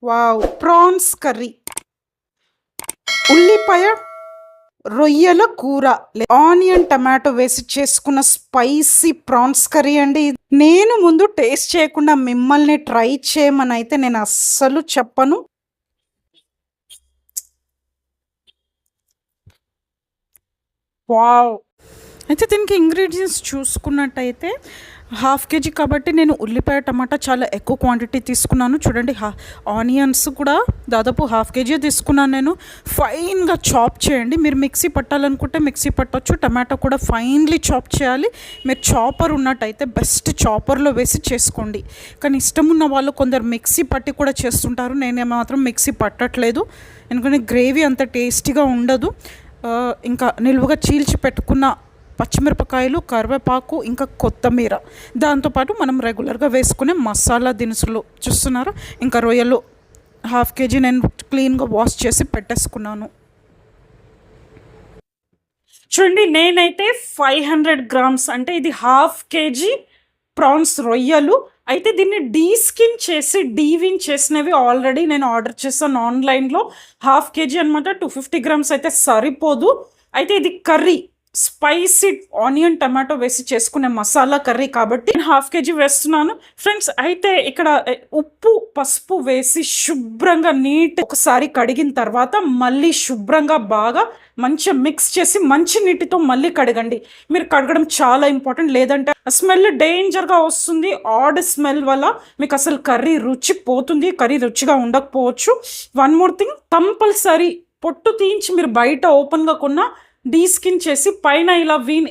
Wow! Prawns curry, ఉల్లిపాయ, రొయ్యల కూర, ఆనియన్ టమాటో వేసి చేసుకున్న స్పైసీ ప్రాన్స్ కర్రీ అండి. నేను ముందు టేస్ట్ చేయకుండా మిమ్మల్ని ట్రై చేయమని అయితే నేను అస్సలు చెప్పను. వావ్! అయితే దీనికి ఇంగ్రీడియంట్స్ చూసుకున్నట్టయితే హాఫ్ కేజీ కాబట్టి నేను ఉల్లిపాయ టమాటా చాలా ఎక్కువ క్వాంటిటీ తీసుకున్నాను. చూడండి, ఆనియన్స్ కూడా దాదాపు హాఫ్ కేజీ తీసుకున్నాను నేను. ఫైన్గా చాప్ చేయండి. మీరు మిక్సీ పట్టాలనుకుంటే మిక్సీ పట్టవచ్చు. టమాటా కూడా ఫైన్లీ చాప్ చేయాలి. మీరు చాపర్ ఉన్నట్టయితే బెస్ట్ చాపర్లో వేసి చేసుకోండి. కానీ ఇష్టం ఉన్న వాళ్ళు కొందరు మిక్సీ పట్టి కూడా చేస్తుంటారు. నేనే మాత్రం మిక్సీ పట్టట్లేదు, ఎందుకంటే గ్రేవీ అంత టేస్టీగా ఉండదు. ఇంకా నిలువుగా చీల్చి పెట్టుకున్న పచ్చిమిరపకాయలు, కరివేపాకు, ఇంకా కొత్తిమీర, దాంతోపాటు మనం రెగ్యులర్గా వేసుకునే మసాలా దినుసులు చూస్తున్నారా. ఇంకా రొయ్యలు హాఫ్ కేజీ నేను క్లీన్గా వాష్ చేసి పెట్టేసుకున్నాను. చూడండి, నేనైతే 500 గ్రామ్స్ అంటే ఇది హాఫ్ కేజీ ప్రాన్స్ రొయ్యలు. అయితే దీన్ని డీస్కిన్ చేసి డీవిన్ చేసినవి ఆల్రెడీ నేను ఆర్డర్ చేశాను ఆన్లైన్లో. హాఫ్ కేజీ అనమాట, 250 గ్రామ్స్ అయితే సరిపోదు. అయితే ఇది కర్రీ స్పైసీ ఆనియన్ టమాటో వేసి చేసుకునే మసాలా కర్రీ కాబట్టి నేను హాఫ్ కేజీ వేస్తున్నాను ఫ్రెండ్స్. అయితే ఇక్కడ ఉప్పు పసుపు వేసి శుభ్రంగా నీట్ ఒకసారి కడిగిన తర్వాత మళ్ళీ శుభ్రంగా బాగా మంచిగా మిక్స్ చేసి మంచి నీటితో మళ్ళీ కడగండి. మీరు కడగడం చాలా ఇంపార్టెంట్, లేదంటే స్మెల్ డేంజర్గా వస్తుంది. ఆడ్ స్మెల్ వల్ల మీకు అసలు కర్రీ రుచి పోతుంది, కర్రీ రుచిగా ఉండకపోవచ్చు. వన్ మోర్ థింగ్, కంపల్సరీ పొట్టు తీయించి మీరు బయట ఓపెన్గా కొన్న డీస్కిన్ చేసి పైన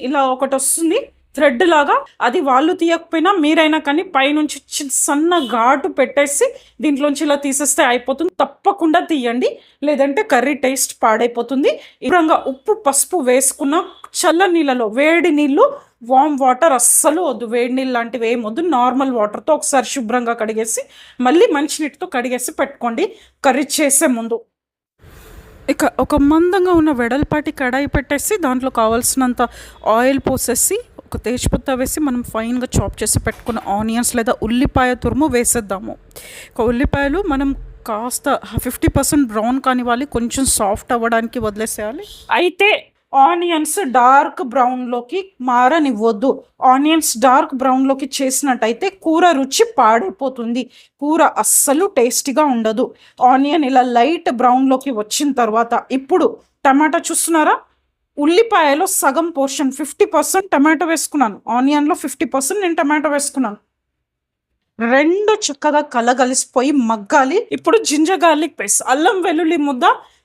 ఇలా ఒకటి వస్తుంది థ్రెడ్ లాగా, అది వాళ్ళు తీయకపోయినా మీరైనా కానీ పైనుంచి సన్న ఘాటు పెట్టేసి దీంట్లోంచి ఇలా తీసేస్తే అయిపోతుంది. తప్పకుండా తీయండి, లేదంటే కర్రీ టేస్ట్ పాడైపోతుంది. ఇప్పుడంగా ఉప్పు పసుపు వేసుకున్న చల్ల నీళ్ళలో, వేడి నీళ్ళు, వామ్ వాటర్ అస్సలు వద్దు, వేడి నీళ్ళు లాంటివి ఏమొద్దు, నార్మల్ వాటర్తో ఒకసారి శుభ్రంగా కడిగేసి మళ్ళీ మంచినీటితో కడిగేసి పెట్టుకోండి కర్రీ చేసే ముందు. ఇక ఒక మందంగా ఉన్న వెడల్పాటి కడాయి పెట్టేసి దాంట్లో కావాల్సినంత ఆయిల్ పోసేసి ఒక తేజ్పత్తా వేసి మనం ఫైన్గా చాప్ చేసి పెట్టుకున్న ఆనియన్స్ లేదా ఉల్లిపాయ తురుము వేసేద్దాము. ఒక ఉల్లిపాయలు మనం కాస్త 50% బ్రౌన్ కానివ్వాలి, కొంచెం సాఫ్ట్ అవ్వడానికి వదిలేసేయాలి. అయితే ఆనియన్స్ డార్క్ బ్రౌన్లోకి మారనివ్వద్దు. ఆనియన్స్ డార్క్ బ్రౌన్లోకి చేసినట్టయితే కూర రుచి పాడైపోతుంది, కూర అస్సలు టేస్టీగా ఉండదు. ఆనియన్ ఇలా లైట్ బ్రౌన్లోకి వచ్చిన తర్వాత ఇప్పుడు టమాటా చూస్తున్నారా, ఉల్లిపాయలో సగం పోర్షన్ 50% టమాటో వేసుకున్నాను, ఆనియన్లో 50% నేను టమాటో వేసుకున్నాను. రెండు చక్కగా కలగలిసిపోయి మగ్గాలి. ఇప్పుడు జింజర్ గార్లిక్ పేస్ట్, అల్లం వెల్లుల్లి ముద్ద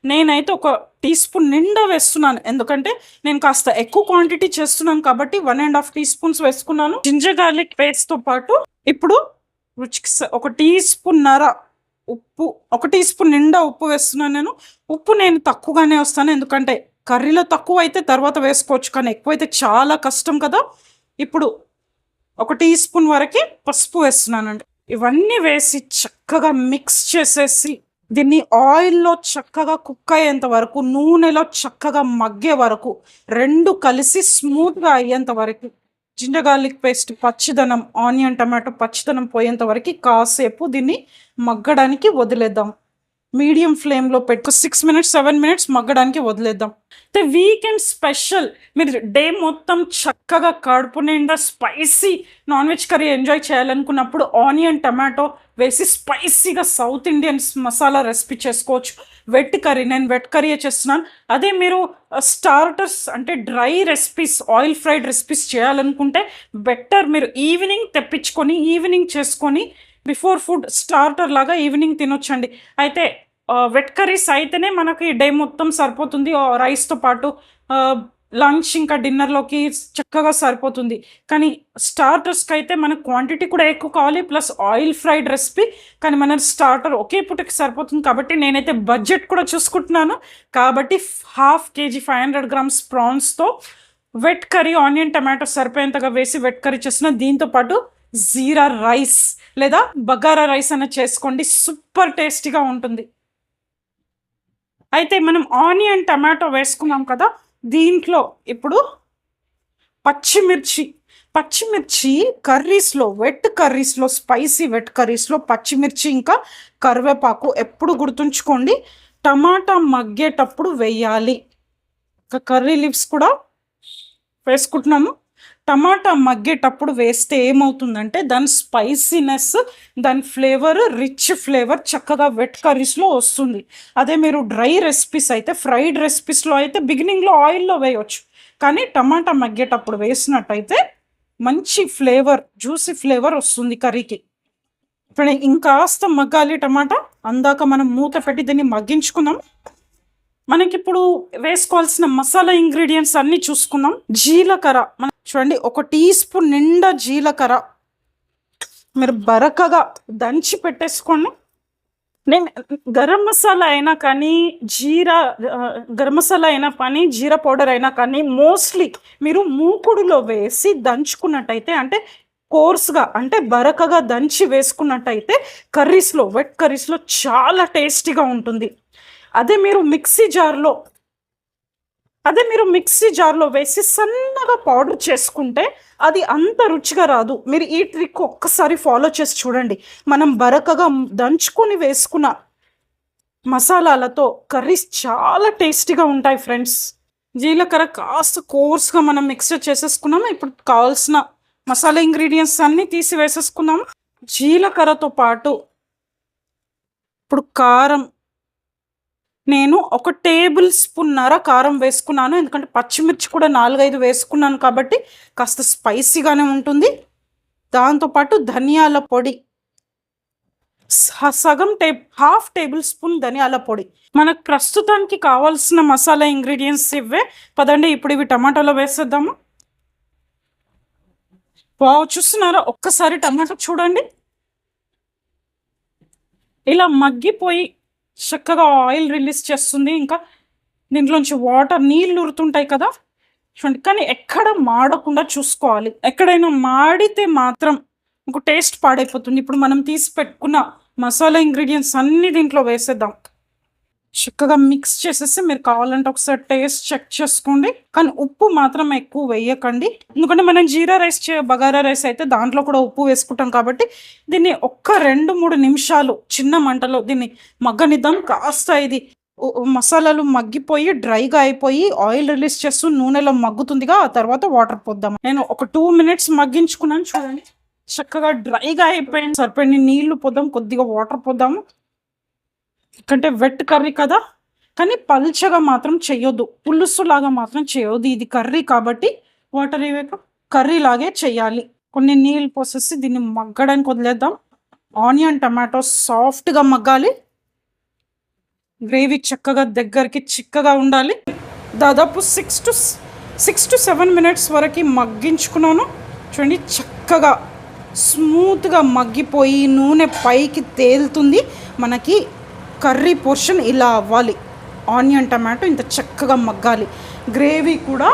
నేనైతే 1 టీ స్పూన్ నిండా వేస్తున్నాను, ఎందుకంటే నేను కాస్త ఎక్కువ క్వాంటిటీ చేస్తున్నాను కాబట్టి 1.5 టీ స్పూన్స్ వేసుకున్నాను జింజర్ గార్లిక్ పేస్ట్తో పాటు. ఇప్పుడు రుచికి 1 టీ స్పూన్ నర ఉప్పు, 1 టీ స్పూన్ నిండా ఉప్పు వేస్తున్నాను ఉప్పు నేను తక్కువగానే వస్తాను, ఎందుకంటే కర్రీలో తక్కువ అయితే తర్వాత వేసుకోవచ్చు, కానీ ఎక్కువైతే చాలా కష్టం కదా. ఇప్పుడు 1 టీ స్పూన్ వరకు పసుపు వేస్తున్నానండి. ఇవన్నీ వేసి చక్కగా మిక్స్ చేసేసి దీన్ని ఆయిల్లో చక్కగా కుక్ అయ్యేంత వరకు, నూనెలో చక్కగా మగ్గే వరకు, రెండు కలిసి స్మూత్గా అయ్యేంత వరకు, జింజర్ గార్లిక్ పేస్ట్ పచ్చిదనం, ఆనియన్ టమాటో పచ్చిదనం పోయేంత వరకు కాసేపు దీన్ని మగ్గడానికి వదిలేద్దాం. మీడియం ఫ్లేమ్లో పెట్టుకు 6 మినిట్స్ 7 మినిట్స్ మగ్గడానికి వదిలేద్దాం. అయితే వీకెండ్ స్పెషల్, మీరు డే మొత్తం చక్కగా కడుపు నిండా spicy non veg curry enjoy చేయాలనుకున్నప్పుడు ఆనియన్ టమాటో వేసి స్పైసీగా సౌత్ ఇండియన్స్ మసాలా రెసిపీ చేసుకోవచ్చు. వెట్ కర్రీ, నేను వెట్ కర్రీ చేస్తున్నాను. అదే మీరు స్టార్టర్స్ అంటే dry recipes, oil fried recipes చేయాలనుకుంటే బెటర్ మీరు ఈవినింగ్ తెప్పించుకొని ఈవినింగ్ చేసుకొని బిఫోర్ ఫుడ్ స్టార్టర్ లాగా ఈవినింగ్ తినొచ్చండి. అయితే వెట్ కర్రీస్ అయితేనే మనకి డే మొత్తం సరిపోతుంది, రైస్తో పాటు లంచ్ ఇంకా డిన్నర్లోకి చక్కగా సరిపోతుంది. కానీ స్టార్టర్స్కి అయితే మనకు క్వాంటిటీ కూడా ఎక్కువ కావాలి, ప్లస్ ఆయిల్ ఫ్రైడ్ రెసిపీ, కానీ మన స్టార్టర్ ఒకే పూటకి సరిపోతుంది. కాబట్టి నేనైతే బడ్జెట్ కూడా చూసుకుంటున్నాను కాబట్టి హాఫ్ కేజీ 500 గ్రామ్స్ ప్రాన్స్తో వెట్ కర్రీ ఆనియన్ టమాటో సరిపోయేంతగా వేసి వెట్ కర్రీ చేసిన, దీంతోపాటు జీరా రైస్ లేదా బగారా రైస్ అన్న చేసుకోండి, సూపర్ టేస్టీగా ఉంటుంది. అయితే మనం ఆనియన్ టమాటో వేసుకున్నాం కదా, దీంట్లో ఇప్పుడు పచ్చిమిర్చి పచ్చిమిర్చి కర్రీస్లో, వెట్ కర్రీస్లో, స్పైసీ వెట్ కర్రీస్లో పచ్చిమిర్చి ఇంకా కరివేపాకు ఎప్పుడు గుర్తుంచుకోండి, టమాటా మగ్గేటప్పుడు వేయాలి. ఇంకా కర్రీ లీవ్స్ కూడా వేసుకుంటున్నాము. టమాటా మగ్గేటప్పుడు వేస్తే ఏమవుతుందంటే దాని స్పైసీనెస్, దాని ఫ్లేవర్, రిచ్ ఫ్లేవర్ చక్కగా వెట్ కర్రీస్లో వస్తుంది. అదే మీరు డ్రై రెసిపీస్ అయితే, ఫ్రైడ్ రెసిపీస్లో అయితే బిగినింగ్లో ఆయిల్లో వేయవచ్చు, కానీ టమాటా మగ్గేటప్పుడు వేసినట్టయితే మంచి ఫ్లేవర్, జ్యూసీ ఫ్లేవర్ వస్తుంది కర్రీకి. ఇప్పుడు ఇంకాస్త మగ్గాలి టమాటా, అందాక మనం మూత పెట్టి దీన్ని మగ్గించుకుందాం. మనకిప్పుడు వేసుకోవాల్సిన మసాలా ఇంగ్రీడియంట్స్ అన్నీ చూసుకుందాం. జీలకర్ర చూడండి, 1 టీ స్పూన్ నిండా జీలకర్ర మీరు బరకగా దంచి పెట్టేసుకోండి. నేను గరం మసాలా అయినా కానీ, గరం మసాలా అయినా కానీ, జీరా పౌడర్ అయినా కానీ మోస్ట్లీ మీరు మూకుడులో వేసి దంచుకున్నట్టయితే, అంటే కోర్స్గా, అంటే బరకగా దంచి వేసుకున్నట్టయితే కర్రీస్లో, వెట్ కర్రీస్లో చాలా టేస్టీగా ఉంటుంది. అదే మీరు మిక్సీ జార్లో వేసి సన్నగా పౌడర్ చేసుకుంటే అది అంత రుచిగా రాదు. మీరు ఈ ట్రిక్ ఒక్కసారి ఫాలో చేసి చూడండి. మనం బరకగా దంచుకొని వేసుకున్న మసాలాలతో కర్రీస్ చాలా టేస్టీగా ఉంటాయి ఫ్రెండ్స్. జీలకర్ర కాస్త కోర్స్గా మనం మిక్సర్ చేసేసుకున్నాము. ఇప్పుడు కావాల్సిన మసాలా ఇంగ్రీడియంట్స్ అన్నీ తీసి వేసేసుకున్నాము. జీలకర్రతో పాటు ఇప్పుడు కారం, నేను 1 టేబుల్ స్పూన్నర కారం వేసుకున్నాను. ఎందుకంటే పచ్చిమిర్చి కూడా 4-5 వేసుకున్నాను కాబట్టి కాస్త స్పైసీగానే ఉంటుంది. దాంతోపాటు ధనియాల పొడి హాఫ్ టేబుల్ స్పూన్ ధనియాల పొడి. మనకు ప్రస్తుతానికి కావాల్సిన మసాలా ఇంగ్రీడియంట్స్ ఇవే. పదండి ఇప్పుడు ఇవి టమాటాలో వేసేద్దాము. చూస్తున్నారా, ఒక్కసారి టమాటా చూడండి, ఇలా మగ్గిపోయి చక్కగా ఆయిల్ రిలీజ్ చేస్తుంది. ఇంకా దీంట్లోంచి నీళ్ళు ఉరుతుంటాయి కదా చూడండి. కానీ ఎక్కడ మాడకుండా చూసుకోవాలి. ఎక్కడైనా మాడితే మాత్రం ఇంకో టేస్ట్ పాడైపోతుంది. ఇప్పుడు మనం తీసి పెట్టుకున్న మసాలా ఇంగ్రీడియంట్స్ అన్నీ దీంట్లో వేసేద్దాం. చక్కగా మిక్స్ చేసేసి మీరు కావాలంటే ఒకసారి టేస్ట్ చెక్ చేసుకోండి. కానీ ఉప్పు మాత్రం ఎక్కువ వేయకండి, ఎందుకంటే మనం జీరా రైస్ బగారా రైస్ అయితే దాంట్లో కూడా ఉప్పు వేసుకుంటాం కాబట్టి దీన్ని 1-2-3 నిమిషాలు చిన్న మంటలో దీన్ని మగ్గనిద్దాం. కాస్త ఇది మసాలాలు మగ్గిపోయి డ్రైగా అయిపోయి ఆయిల్ రిలీజ్ చేస్తూ నూనెలో మగ్గుతుందిగా, ఆ తర్వాత వాటర్ పోద్దాం. నేను 2 మినిట్స్ మగ్గించుకున్నాను చూడండి, చక్కగా డ్రైగా అయిపోయింది. సరిపోయింది నీళ్లు పోద్దాం, కొద్దిగా వాటర్ పోద్దాము. ఎందుకంటే వెట్ కర్రీ కదా, కానీ పల్చగా మాత్రం చేయొద్దు, పులుసులాగా మాత్రం చేయొద్దు. ఇది కర్రీ కాబట్టి వాటర్ ఇవ్వక కర్రీలాగే చేయాలి. కొన్ని నీళ్ళు పోసేసి దీన్ని మగ్గడానికి వదిలేద్దాం. ఆనియన్ టమాటో సాఫ్ట్గా మగ్గాలి, గ్రేవీ చక్కగా దగ్గరికి చిక్కగా ఉండాలి. దాదాపు 6 to 7 మినిట్స్ వరకు మగ్గించుకున్నాను చూడండి. చక్కగా స్మూత్గా మగ్గిపోయి నూనె పైకి తేలుతుంది. మనకి కర్రీ పోర్షన్ ఇలా అవ్వాలి. ఆనియన్ టమాటో ఇంత చక్కగా మగ్గాలి. గ్రేవీ కూడా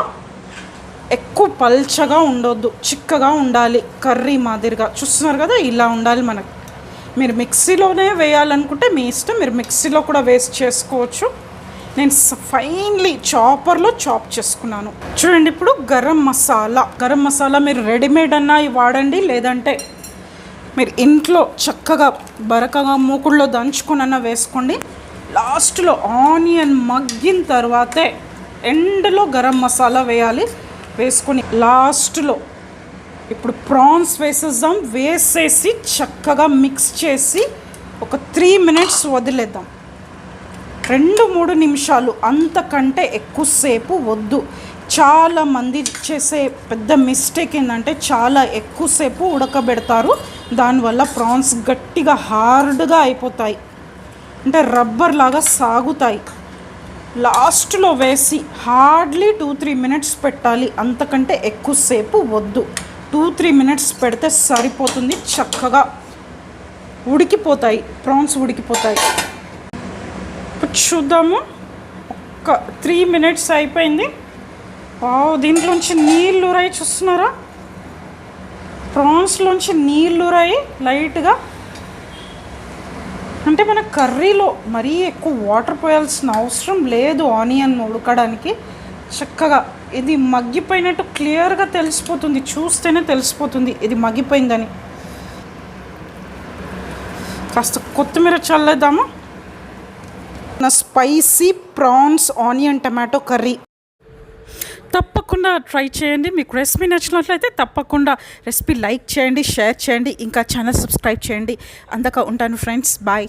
ఎక్కువ పల్చగా ఉండొద్దు, చిక్కగా ఉండాలి. కర్రీ మాదిరిగా చూస్తున్నారు కదా, ఇలా ఉండాలి మనకి. మీరు మిక్సీలోనే వేయాలనుకుంటే మీ ఇష్టం, మీరు మిక్సీలో కూడా వేస్ట్ చేసుకోవచ్చు. నేను ఫైన్లీ చాపర్లో చాప్ చేసుకున్నాను చూడండి. ఇప్పుడు గరం మసాలా మీరు రెడీమేడ్ అన్నా వాడండి, లేదంటే మీరు ఇంట్లో చక్కగా బరకగా మూకుడులో దంచుకున్న వేసుకోండి. లాస్ట్లో ఆనియన్ మగ్గిన తర్వాతే ఎండ్లో గరం మసాలా వేయాలి. వేసుకొని లాస్ట్లో ఇప్పుడు ప్రాన్స్ వేసేద్దాం. వేసేసి చక్కగా మిక్స్ చేసి ఒక 3 మినిట్స్ వదిలేద్దాం. 2-3 నిమిషాలు, అంతకంటే ఎక్కువసేపు వద్దు. చాలామంది చేసే పెద్ద మిస్టేక్ ఏంటంటే చాలా ఎక్కువసేపు ఉడకబెడతారు. దానివల్ల ప్రాన్స్ గట్టిగా హార్డ్గా అయిపోతాయి, అంటే రబ్బర్ లాగా సాగుతాయి. లాస్ట్లో వేసి హార్డ్లీ 2-3 మినిట్స్ పెట్టాలి, అంతకంటే ఎక్కువసేపు వద్దు. 2-3 మినిట్స్ పెడితే సరిపోతుంది. చక్కగా ఉడికిపోతాయి, ప్రాన్స్ ఉడికిపోతాయి. ఇప్పుడు చూద్దాము. 3 మినిట్స్ అయిపోయింది. దీంట్లోంచి నీళ్ళు రాయి చూస్తున్నారా, ప్రాన్స్లోంచి నీళ్ళు రాయి లైట్గా. అంటే మన కర్రీలో మరీ ఎక్కువ వాటర్ పోయాల్సిన అవసరం లేదు ఆనియన్ ఉడకడానికి. చక్కగా ఇది మగ్గిపోయినట్టు క్లియర్గా తెలిసిపోతుంది, చూస్తేనే తెలిసిపోతుంది ఇది మగ్గిపోయిందని. కాస్త కొత్తిమీర చల్లేద్దామా. నా spicy prawns onion tomato curry తప్పకుండా ట్రై చేయండి. మీకు రెసిపీ నచ్చినట్లయితే తప్పకుండా రెసిపీ లైక్ చేయండి, షేర్ చేయండి, ఇంకా ఛానల్ సబ్స్క్రైబ్ చేయండి. అందాక ఉంటాను ఫ్రెండ్స్, బాయ్.